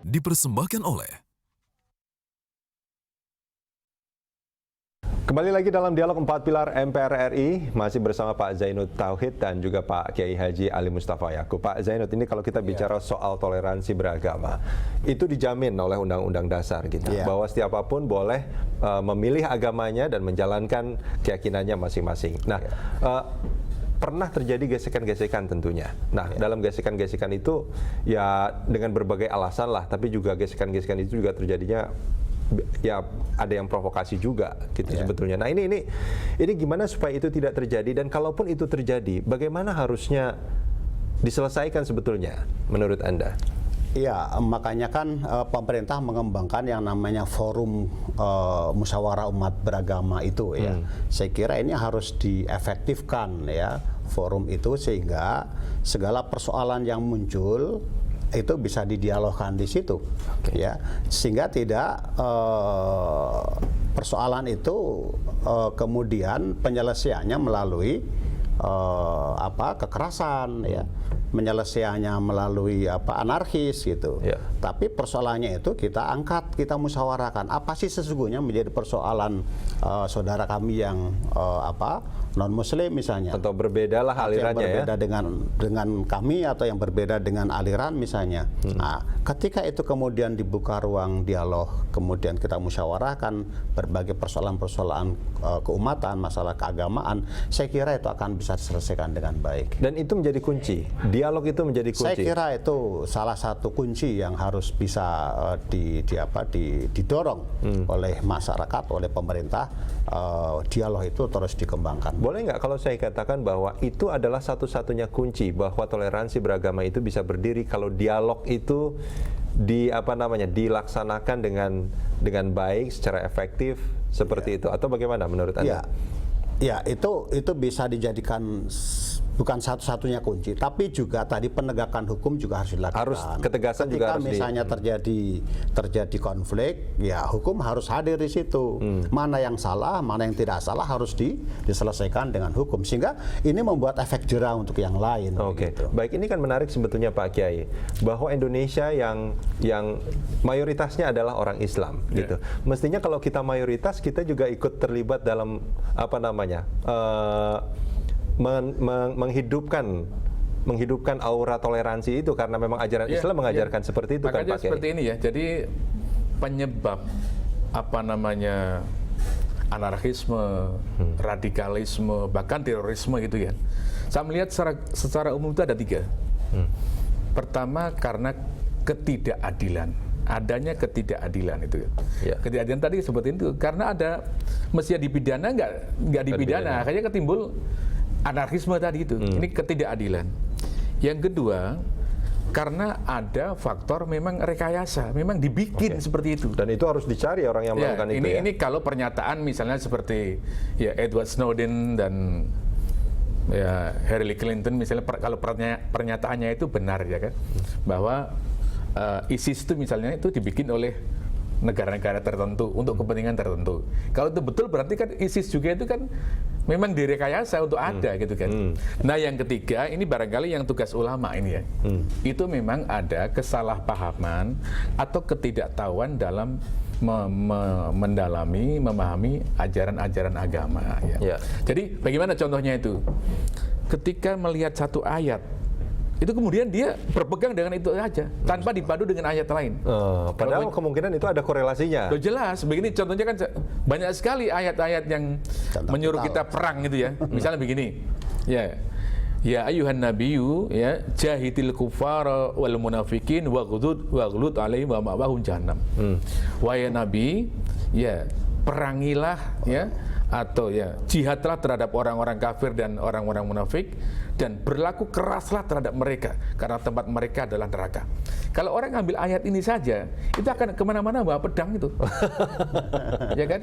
dipersembahkan oleh Kembali lagi dalam dialog 4 pilar MPR RI, masih bersama Pak Zainud Tauhid dan juga Pak Kiai Haji Ali Mustafa Yaakub. Pak Zainud, ini kalau kita bicara soal toleransi beragama, itu dijamin oleh Undang-Undang Dasar kita, bahwa setiap apapun boleh memilih agamanya dan menjalankan keyakinannya masing-masing. Nah, pernah terjadi gesekan-gesekan tentunya. Nah, dalam gesekan-gesekan itu ya dengan berbagai alasan lah, tapi juga gesekan-gesekan itu juga terjadinya ya ada yang provokasi juga gitu sebetulnya. Nah, ini gimana supaya itu tidak terjadi, dan kalaupun itu terjadi, bagaimana harusnya diselesaikan sebetulnya menurut Anda? Iya, makanya kan pemerintah mengembangkan yang namanya forum musyawarah umat beragama itu ya. Saya kira ini harus diefektifkan ya, forum itu, sehingga segala persoalan yang muncul itu bisa didialogkan di situ, ya, sehingga tidak persoalan itu kemudian penyelesaiannya melalui kekerasan, ya, menyelesaiannya melalui anarkis gitu. Tapi persoalannya itu kita angkat, kita musyawarahkan. Apa sih sesungguhnya menjadi persoalan saudara kami yang non Muslim misalnya, atau berbeda lah alirannya, yang berbeda dengan kami, atau yang berbeda dengan aliran misalnya. Nah, ketika itu kemudian dibuka ruang dialog, kemudian kita musyawarahkan berbagai persoalan-persoalan keumatan, masalah keagamaan, saya kira itu akan bisa diselesaikan dengan baik. Dan itu menjadi kunci. Dialog itu menjadi kunci. Saya kira itu salah satu kunci yang harus bisa didorong oleh masyarakat, oleh pemerintah. Dialog itu terus dikembangkan. Boleh nggak kalau saya katakan bahwa itu adalah satu-satunya kunci bahwa toleransi beragama itu bisa berdiri kalau dialog itu dilaksanakan dengan baik, secara efektif seperti itu, atau bagaimana menurut Anda? Ya, itu bisa dijadikan bukan satu-satunya kunci, tapi juga tadi penegakan hukum juga harus dilakukan. Ketegasan ketika juga harus misalnya terjadi konflik, ya hukum harus hadir di situ. Mana yang salah, mana yang tidak salah harus diselesaikan dengan hukum, sehingga ini membuat efek jerah untuk yang lain. Gitu. Baik, ini kan menarik sebetulnya Pak Kiai, bahwa Indonesia yang mayoritasnya adalah orang Islam gitu. Mestinya kalau kita mayoritas, kita juga ikut terlibat dalam menghidupkan aura toleransi itu, karena memang ajaran Islam mengajarkan seperti itu. Makanya kan Pak Kiai? Seperti ini ya. Jadi penyebab anarkisme, radikalisme, bahkan terorisme gitu ya. Saya melihat secara umum itu ada 3. Pertama, karena ketidakadilan. Adanya ketidakadilan itu. Ketidakadilan tadi seperti itu, karena ada mestinya dipidana, nggak dipidana, akhirnya ketimbul anarkisme tadi itu. Ini ketidakadilan. Yang kedua, karena ada faktor memang rekayasa, memang dibikin seperti itu. Dan itu harus dicari orang yang melakukan itu. Ini kalau pernyataan misalnya seperti Edward Snowden dan Hillary Clinton misalnya, kalau pernyataannya itu benar ya kan, bahwa ISIS itu misalnya itu dibikin oleh negara-negara tertentu untuk kepentingan tertentu. Kalau itu betul, berarti kan ISIS juga itu kan memang direkayasa untuk ada gitu kan. Nah, yang ketiga, ini barangkali yang tugas ulama ini ya. Itu memang ada kesalahpahaman atau ketidaktahuan dalam mendalami, memahami ajaran-ajaran agama ya. Jadi bagaimana contohnya itu? Ketika melihat satu ayat, itu kemudian dia berpegang dengan itu aja tanpa dipadu dengan ayat lain. Padahal kemungkinan itu ada korelasinya. Loh, jelas. Begini contohnya kan banyak sekali ayat-ayat yang menyuruh kita perang gitu ya. Misalnya begini. Ya ayuhan nabiyyu ya jahidil kufara wal munafikin waghlud alaihim wa ma'wahum jahannam. Wahai nabi, ya perangilah ya, atau jihadlah terhadap orang-orang kafir dan orang-orang munafik, dan berlaku keraslah terhadap mereka karena tempat mereka adalah neraka. Kalau orang ambil ayat ini saja, itu akan kemana-mana bawa pedang itu. Ya kan?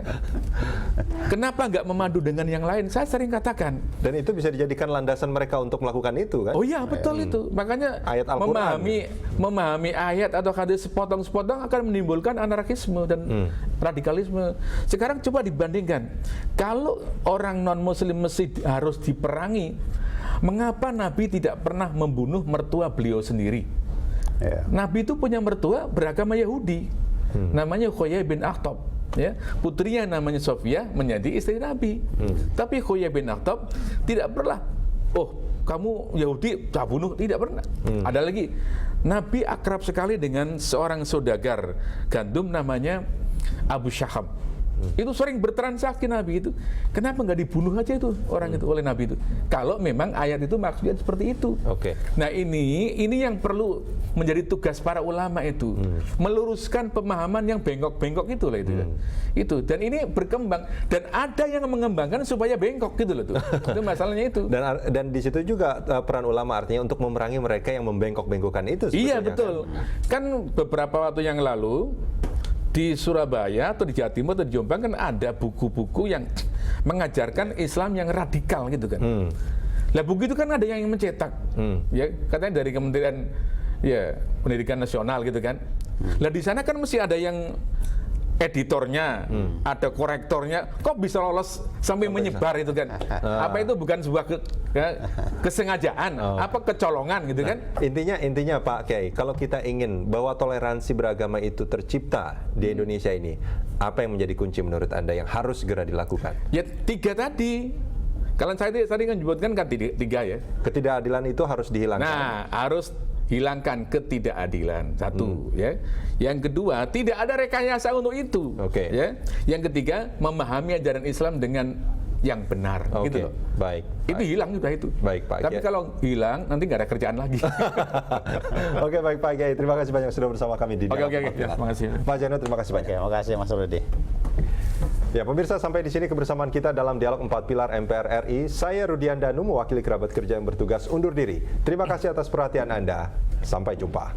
Kenapa nggak memadu dengan yang lain? Saya sering katakan. Dan itu bisa dijadikan landasan mereka untuk melakukan itu kan? Oh iya, betul itu. Makanya ayat memahami ayat atau hadis sepotong-sepotong akan menimbulkan anarkisme dan radikalisme. Sekarang coba dibandingkan. Kalau orang non-muslim mesti harus diperangi, mengapa Nabi tidak pernah membunuh mertua beliau sendiri? Nabi itu punya mertua beragama Yahudi, namanya Huyai bin Akhtab. Ya, putrinya namanya Sofia menjadi istri Nabi. Tapi Huyai bin Akhtab tidak pernah, oh kamu Yahudi, tak bunuh, tidak pernah. Ada lagi, Nabi akrab sekali dengan seorang saudagar gandum namanya Abu Syaham. Itu sering bertransaksi Nabi itu. Kenapa nggak dibunuh aja itu orang itu oleh Nabi itu? Kalau memang ayat itu maksudnya seperti itu. Oke. Nah ini yang perlu menjadi tugas para ulama itu, meluruskan pemahaman yang bengkok-bengkok itu lah itu. Itu dan ini berkembang dan ada yang mengembangkan supaya bengkok gitu loh tuh. Itu masalahnya itu. Dan di situ juga peran ulama artinya untuk memerangi mereka yang membengkok-bengkokkan itu. Iya betul. Kan beberapa waktu yang lalu di Surabaya atau di Jawa Timur atau di Jombang kan ada buku-buku yang mengajarkan Islam yang radikal gitu kan. Lah buku itu kan ada yang mencetak, ya katanya dari Kementerian Pendidikan Nasional gitu kan. Lah di sana kan mesti ada yang editornya, ada korektornya, kok bisa lolos sampai menyebar itu kan? Apa itu bukan sebuah kesengajaan, apa kecolongan gitu kan? Intinya Pak Kiai, kalau kita ingin bahwa toleransi beragama itu tercipta di Indonesia ini, apa yang menjadi kunci menurut Anda yang harus segera dilakukan? Ya 3 tadi. Kalau saya tadi kan menyebutkan kan 3 ya. Ketidakadilan itu harus dihilangkan. Nah, harus hilangkan ketidakadilan, satu ya. Yang kedua, tidak ada rekayasa untuk itu. Oke. Ya. Yang ketiga, memahami ajaran Islam dengan yang benar. Oke. Gitu loh. Baik. Itu hilang sudah itu. Baik Pak. Tapi kalau hilang nanti nggak ada kerjaan lagi. Oke, baik Pak Kiai. Terima kasih banyak sudah bersama kami di Oke. Ya, terima kasih. Pak Zainul, terima kasih banyak. Oke, terima kasih Mas Rudi. Ya pemirsa, sampai di sini kebersamaan kita dalam dialog 4 pilar MPR RI. Saya Rudian Danu, mewakili kerabat kerja yang bertugas undur diri. Terima kasih atas perhatian Anda. Sampai jumpa.